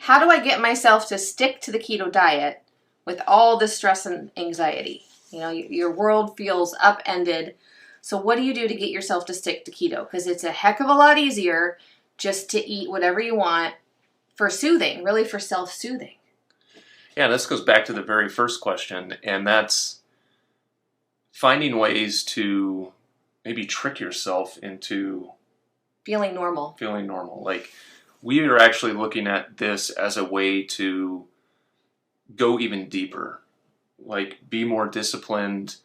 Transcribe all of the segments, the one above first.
how do I get myself to stick to the keto diet with all this stress and anxiety? You know, your world feels upended. So what do you do to get yourself to stick to keto? Because it's a heck of a lot easier just to eat whatever you want for soothing, really for self-soothing. Yeah, this goes back to the very first question, and that's finding ways to maybe trick yourself into feeling normal. Like, we are actually looking at this as a way to go even deeper, like be more disciplined,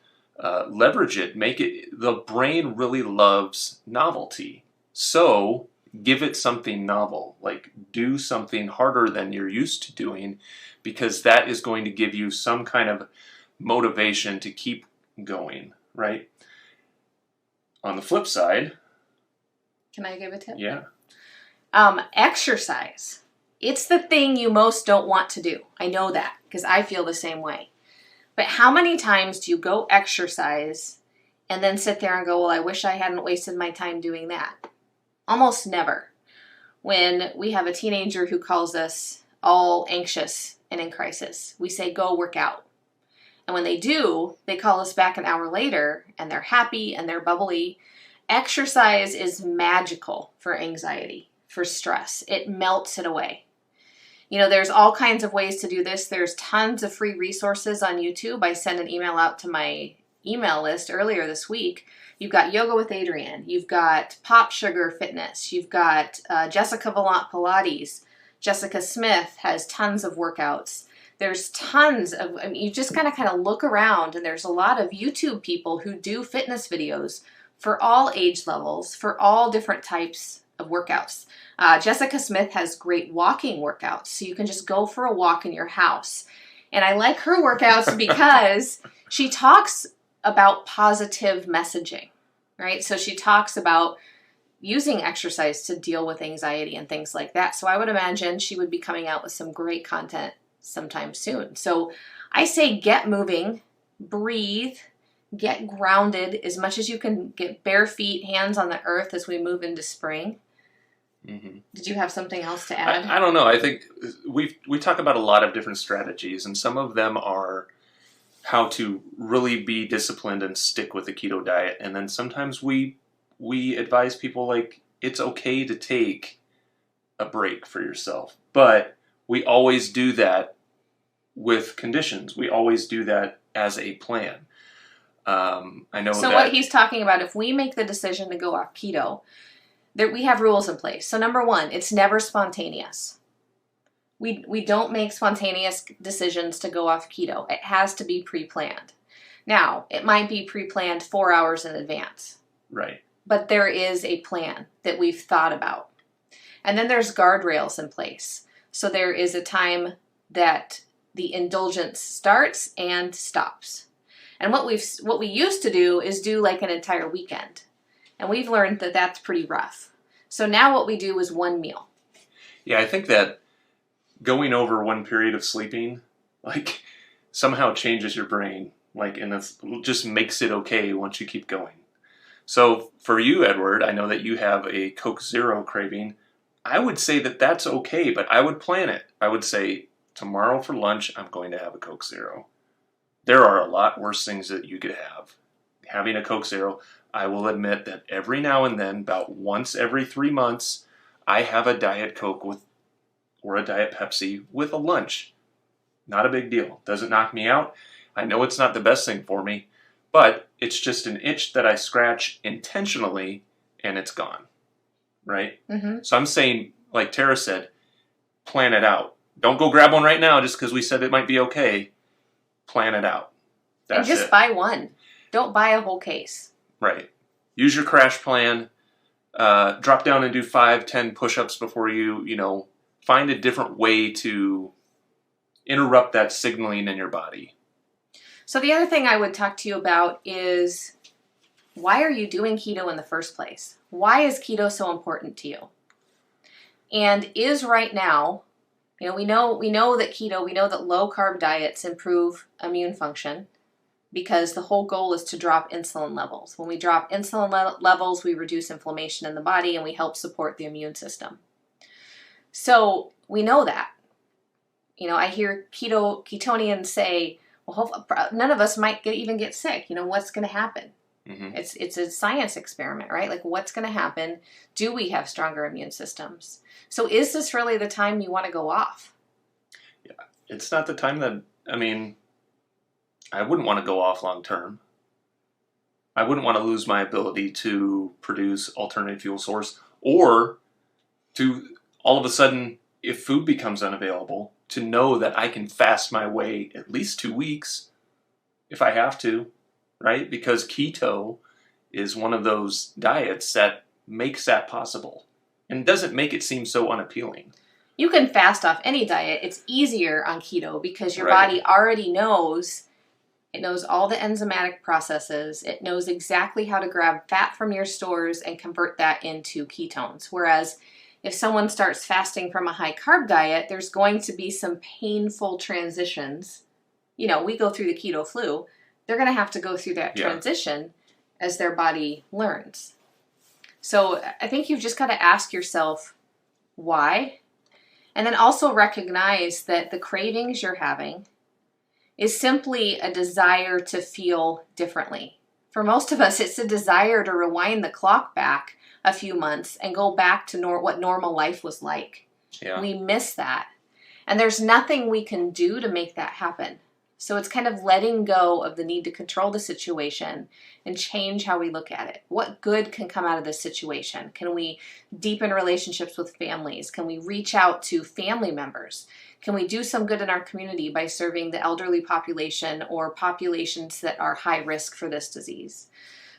leverage it, make it, the brain really loves novelty. So give it something novel, like do something harder than you're used to doing, because that is going to give you some kind of motivation to keep going, right? On the flip side, can I give a tip? Yeah. Exercise. It's the thing you most don't want to do. I know that because I feel the same way. But how many times do you go exercise and then sit there and go, well, I wish I hadn't wasted my time doing that? Almost never. When we have a teenager who calls us all anxious and in crisis, we say, go work out. And when they do, they call us back an hour later and they're happy and they're bubbly. Exercise is magical for anxiety, for stress. It melts it away. You know, there's all kinds of ways to do this. There's tons of free resources on YouTube. I sent an email out to my email list earlier this week. You've got Yoga with Adrienne. You've got Pop Sugar Fitness. You've got Jessica Vallant Pilates. Jessica Smith has tons of workouts. There's tons of, I mean, you just kind of look around, and there's a lot of YouTube people who do fitness videos for all age levels, for all different types of workouts. Jessica Smith has great walking workouts, so you can just go for a walk in your house. And I like her workouts because she talks about positive messaging, right? So she talks about using exercise to deal with anxiety and things like that. So I would imagine she would be coming out with some great content sometime soon. So I say get moving, breathe, get grounded as much as you can, get bare feet, hands on the earth as we move into spring. Mm-hmm. Did you have something else to add? I don't know. I think we talk about a lot of different strategies, and some of them are how to really be disciplined and stick with the keto diet. And then sometimes we advise people, like, it's okay to take a break for yourself. But we always do that with conditions. We always do that as a plan. I know. So what he's talking about, if we make the decision to go off keto, we have rules in place. So number one, it's never spontaneous. We don't make spontaneous decisions to go off keto. It has to be pre-planned. Now, it might be pre-planned 4 hours in advance. Right. But there is a plan that we've thought about. And then there's guardrails in place. So there is a time that the indulgence starts and stops. And what we used to do is do like an entire weekend. And we've learned that that's pretty rough. So now what we do is one meal. Yeah, I think that going over one period of sleeping, like, somehow changes your brain, like, and it just makes it okay once you keep going. So for you, Edward, I know that you have a Coke Zero craving. I would say that that's okay, but I would plan it. I would say, tomorrow for lunch, I'm going to have a Coke Zero. There are a lot worse things that you could have. Having a Coke Zero, I will admit that every now and then, about once every 3 months, I have a Diet Coke or a Diet Pepsi with a lunch. Not a big deal. Doesn't knock me out. I know it's not the best thing for me, but it's just an itch that I scratch intentionally, and it's gone. Right? Mm-hmm. So I'm saying, like Tara said, plan it out. Don't go grab one right now just because we said it might be okay. Plan it out. That's and just buy one. Don't buy a whole case. Right. Use your crash plan. Drop down and do 5-10 push-ups before you find a different way to interrupt that signaling in your body. So the other thing I would talk to you about is, why are you doing keto in the first place? Why is keto so important to you? And is right now, we know that keto, we know that low-carb diets improve immune function because the whole goal is to drop insulin levels. When we drop insulin levels, we reduce inflammation in the body and we help support the immune system. So we know that. I hear ketonians say, well, none of us might even get sick. What's going to happen? Mm-hmm. It's a science experiment, right? Like, what's going to happen? Do we have stronger immune systems? So is this really the time you want to go off? Yeah, it's not the time that, I wouldn't want to go off long term. I wouldn't want to lose my ability to produce alternative fuel source, or to all of a sudden, if food becomes unavailable, to know that I can fast my way at least 2 weeks if I have to, right? Because keto is one of those diets that makes that possible and doesn't make it seem so unappealing. You can fast off any diet. It's easier on keto because your Right. body already knows. It knows all the enzymatic processes. It knows exactly how to grab fat from your stores and convert that into ketones. Whereas if someone starts fasting from a high carb diet, there's going to be some painful transitions. We go through the keto flu. They're going to have to go through that transition as their body learns. So I think you've just got to ask yourself why, and then also recognize that the cravings you're having is simply a desire to feel differently. For most of us, it's a desire to rewind the clock back a few months and go back to what normal life was like. Yeah. We miss that. And there's nothing we can do to make that happen. So it's kind of letting go of the need to control the situation and change how we look at it. What good can come out of this situation? Can we deepen relationships with families? Can we reach out to family members? Can we do some good in our community by serving the elderly population or populations that are high risk for this disease?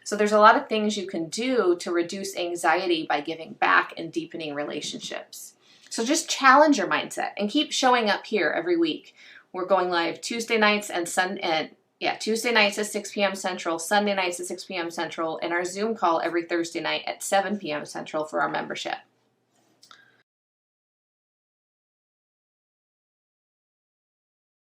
So there's a lot of things you can do to reduce anxiety by giving back and deepening relationships. So just challenge your mindset and keep showing up here every week. We're going live Tuesday nights and Tuesday nights at 6 p.m. Central, Sunday nights at 6 p.m. Central, and our Zoom call every Thursday night at 7 p.m. Central for our membership.